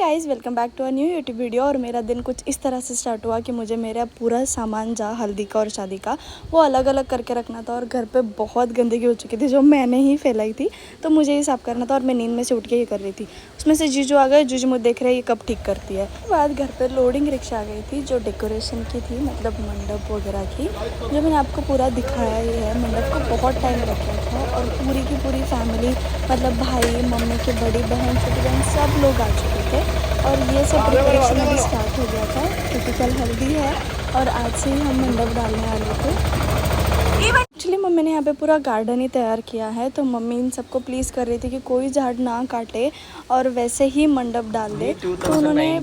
Guys, welcome back to a new YouTube video. और मेरा दिन कुछ इस तरह से स्टार्ट हुआ कि मुझे मेरा पूरा सामान जहाँ हल्दी का और शादी का वो अलग अलग करके रखना था। और घर पे बहुत गंदगी हो चुकी थी जो मैंने ही फैलाई थी, तो मुझे ये साफ़ करना था। और मैं नींद में से उठ के ही कर रही थी। उसमें से जीजू आ गए। जीजू मुझे देख रहे ये कब ठीक करती है। उसके बाद घर पर लोडिंग रिक्शा आ गई थी जो डेकोरेशन की थी, मतलब मंडप वगैरह की, जो मैंने आपको पूरा दिखाया ही है। मंडप को बहुत टाइम लग गया था और पूरी की पूरी फैमिली, मतलब भाई, मम्मी की बड़ी बहन, छोटी बहन, सब लोग आ चुके थे। और ये सब प्रिपरेशन अभी स्टार्ट हो गया था क्योंकि कल हल्दी है और आज से ही हम मंडप डालने वाले थे। एक्चुअली मम्मी ने यहाँ पे पूरा गार्डन ही तैयार किया है, तो मम्मी इन सबको प्लीज़ कर रही थी कि कोई झाड़ ना काटे और वैसे ही मंडप डाल दे। तो उन्होंने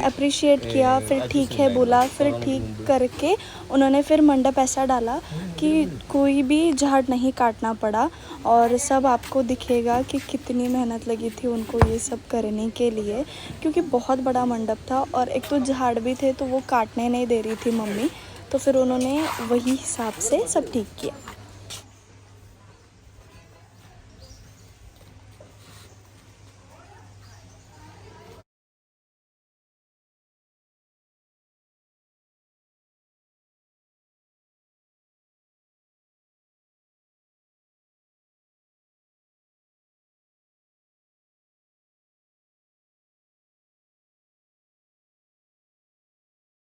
अप्रिशिएट किया, फिर ठीक है बोला, फिर ठीक करके उन्होंने फिर मंडप ऐसा डाला कि कोई भी झाड़ नहीं काटना पड़ा। और सब आपको दिखेगा कि कितनी मेहनत लगी थी उनको ये सब करने के लिए, क्योंकि बहुत बड़ा मंडप था और एक तो झाड़ भी थे तो वो काटने नहीं दे रही थी मम्मी। तो फिर उन्होंने वही हिसाब से सब ठीक किया।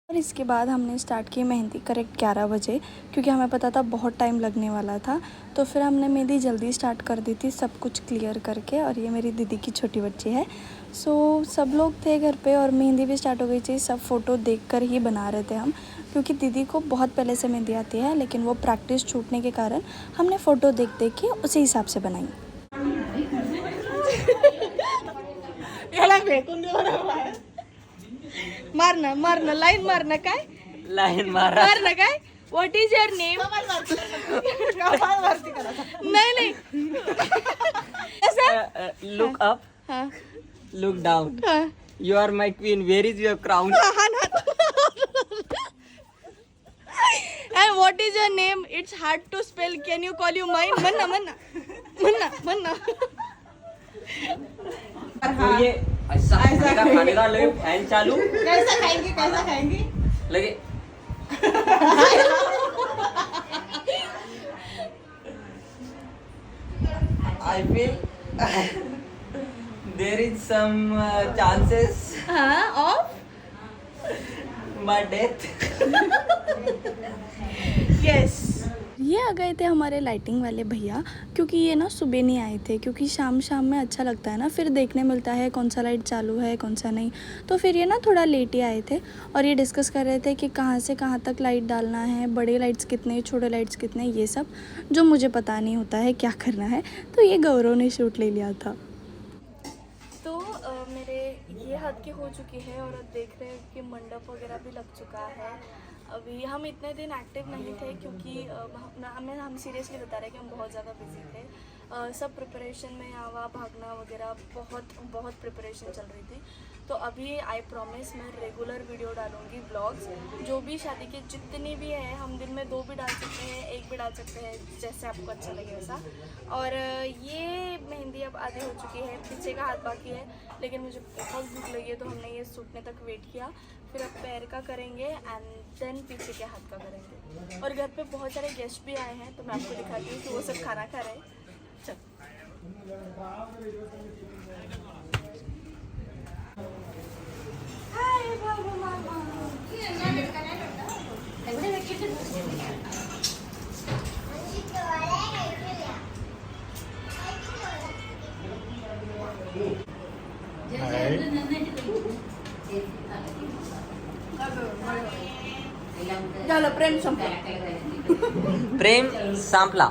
और इसके बाद हमने स्टार्ट की मेहंदी करेक्ट 11 बजे, क्योंकि हमें पता था बहुत टाइम लगने वाला था। तो फिर हमने मेहंदी जल्दी स्टार्ट कर दी थी सब कुछ क्लियर करके। और ये मेरी दीदी की छोटी बच्ची है। सो सब लोग थे घर पे और मेहंदी भी स्टार्ट हो गई थी। सब फ़ोटो देखकर ही बना रहे थे हम, क्योंकि दीदी को बहुत पहले से मेहंदी आती है, लेकिन वो प्रैक्टिस छूटने के कारण हमने फ़ोटो देख देख के उसी हिसाब से बनाई। मारना मारना लाइन मारना काय लाइन मारा मारना काय. What is your name? नाही नाही लुक अप हाँ लुक डाउन हाँ you are my queen where is your crown and what is your name? It's hard to spell. Can you call you mine? मन्ना मन्ना मन्ना मन्ना. तो ये ऐसा खाने का लगे फैन चालू कैसा खाएंगे लगे I feel there is some chances हाँ ऑफ my death यस. ये आ गए थे हमारे लाइटिंग वाले भैया, क्योंकि ये ना सुबह नहीं आए थे, क्योंकि शाम शाम में अच्छा लगता है ना, फिर देखने मिलता है कौन सा लाइट चालू है कौन सा नहीं। तो फिर ये ना थोड़ा लेट ही आए थे और ये डिस्कस कर रहे थे कि कहाँ से कहाँ तक लाइट डालना है, बड़े लाइट्स कितने, छोटे लाइट्स कितने, ये सब जो मुझे पता नहीं होता है क्या करना है। तो ये गौरव ने शूट ले लिया था। तो मेरे ये हद की हो चुकी है और अब देख रहे हैं कि मंडप वगैरह भी लग चुका है। अभी हम इतने दिन एक्टिव नहीं थे क्योंकि हम सीरियसली बता रहे हैं कि हम बहुत ज़्यादा बिजी थे। सब प्रिपरेशन में आवा भागना वगैरह बहुत प्रिपरेशन चल रही थी। तो अभी आई प्रॉमिस मैं रेगुलर वीडियो डालूँगी, ब्लॉग्स जो भी शादी के जितनी भी है। हम दिन में 2 भी डाल सकते हैं, 1 भी डाल सकते हैं, जैसे आपको अच्छा लगे वैसा। और ये मेहंदी अब आधी हो चुकी है, पीछे का हाथ बाकी है, लेकिन मुझे बहुत भूख लगी है तो हमने ये सूखने तक वेट किया। फिर अब पैर का करेंगे एंड देन पीछे के हाथ का करेंगे। और घर पे बहुत सारे गेस्ट भी आए हैं तो मैं आपको दिखाती हूँ कि वो सब खाना खा रहे हैं। चल हाय बाबू मामा। झालं, प्रेम संपलं. प्रेम सांपला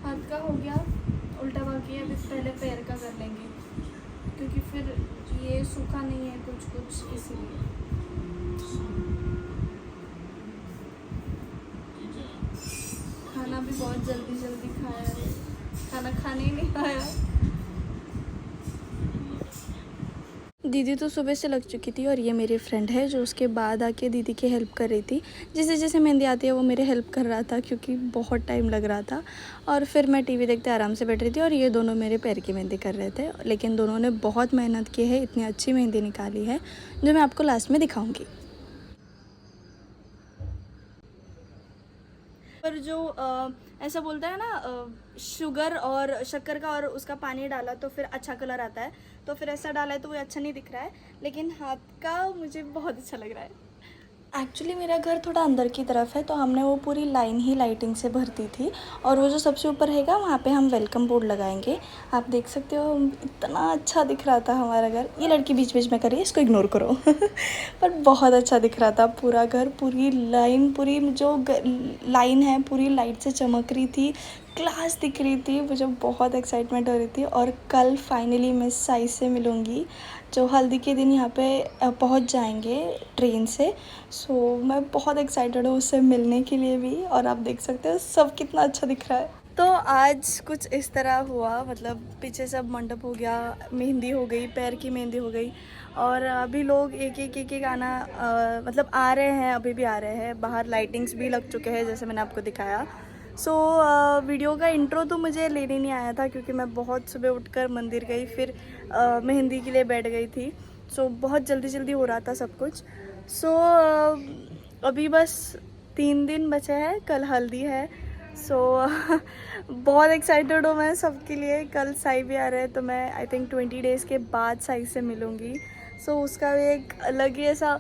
हाथ का हो गया, उल्टा बाकी है। अभी पहले पैर का कर लेंगे क्योंकि फिर ये सूखा नहीं है कुछ इसीलिए। खाना भी बहुत जल्दी खाया है, खाना खाने ही नहीं आया। दीदी तो सुबह से लग चुकी थी और ये मेरी फ्रेंड है जो उसके बाद आके दीदी की हेल्प कर रही थी। जैसे जैसे मेहंदी आती है वो मेरे हेल्प कर रहा था क्योंकि बहुत टाइम लग रहा था। और फिर मैं टीवी देखते आराम से बैठ रही थी और ये दोनों मेरे पैर की मेहंदी कर रहे थे। लेकिन दोनों ने बहुत मेहनत की है, इतनी अच्छी मेहंदी निकाली है जो मैं आपको लास्ट में दिखाऊँगी। पर जो ऐसा बोलता है ना, शुगर और शक्कर का और उसका पानी डाला तो फिर अच्छा कलर आता है, तो फिर ऐसा डाला है तो वो अच्छा नहीं दिख रहा है, लेकिन हाथ का मुझे बहुत अच्छा लग रहा है। एक्चुअली मेरा घर थोड़ा अंदर की तरफ है तो हमने वो पूरी लाइन ही लाइटिंग से भर दी थी। और वो जो सबसे ऊपर रहेगा वहाँ पे हम वेलकम बोर्ड लगाएंगे। आप देख सकते हो इतना अच्छा दिख रहा था हमारा घर। ये लड़की बीच बीच में कर रही है, इसको इग्नोर करो। पर बहुत अच्छा दिख रहा था पूरा घर, पूरी लाइन, पूरी जो लाइन है पूरी लाइट से चमक रही थी, क्लास दिख रही थी। मुझे बहुत एक्साइटमेंट हो रही थी। और कल फाइनली मैं साई से मिलूँगी जो हल्दी के दिन यहाँ पे पहुँच जाएंगे ट्रेन से। सो मैं बहुत एक्साइटेड हूँ उससे मिलने के लिए भी। और आप देख सकते हो सब कितना अच्छा दिख रहा है। तो आज कुछ इस तरह हुआ, मतलब पीछे सब मंडप हो गया, मेहंदी हो गई, पैर की मेहंदी हो गई। और अभी लोग एक आना मतलब आ रहे हैं, अभी भी आ रहे हैं। बाहर लाइटिंग्स भी लग चुके हैं जैसे मैंने आपको दिखाया। सो वीडियो का इंट्रो तो मुझे लेने नहीं आया था क्योंकि मैं बहुत सुबह उठकर मंदिर गई, फिर मेहंदी के लिए बैठ गई थी। सो बहुत जल्दी हो रहा था सब कुछ। सो अभी बस 3 दिन बचे हैं, कल हल्दी है। सो बहुत एक्साइटेड हूँ मैं सबके लिए। कल साई भी आ रहे हैं तो मैं आई थिंक 20 डेज़ के बाद साई से मिलूँगी। सो उसका भी एक अलग ही ऐसा,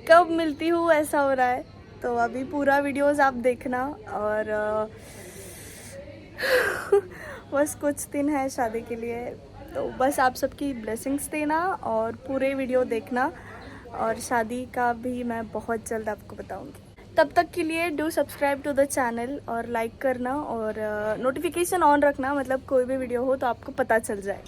कब मिलती हूँ ऐसा हो रहा है। तो अभी पूरा वीडियोस आप देखना। और बस कुछ दिन है शादी के लिए, तो बस आप सबकी ब्लेसिंग्स देना और पूरे वीडियो देखना। और शादी का भी मैं बहुत जल्द आपको बताऊंगी। तब तक के लिए do subscribe to the channel और लाइक करना और नोटिफिकेशन ऑन रखना, मतलब कोई भी वीडियो हो तो आपको पता चल जाए।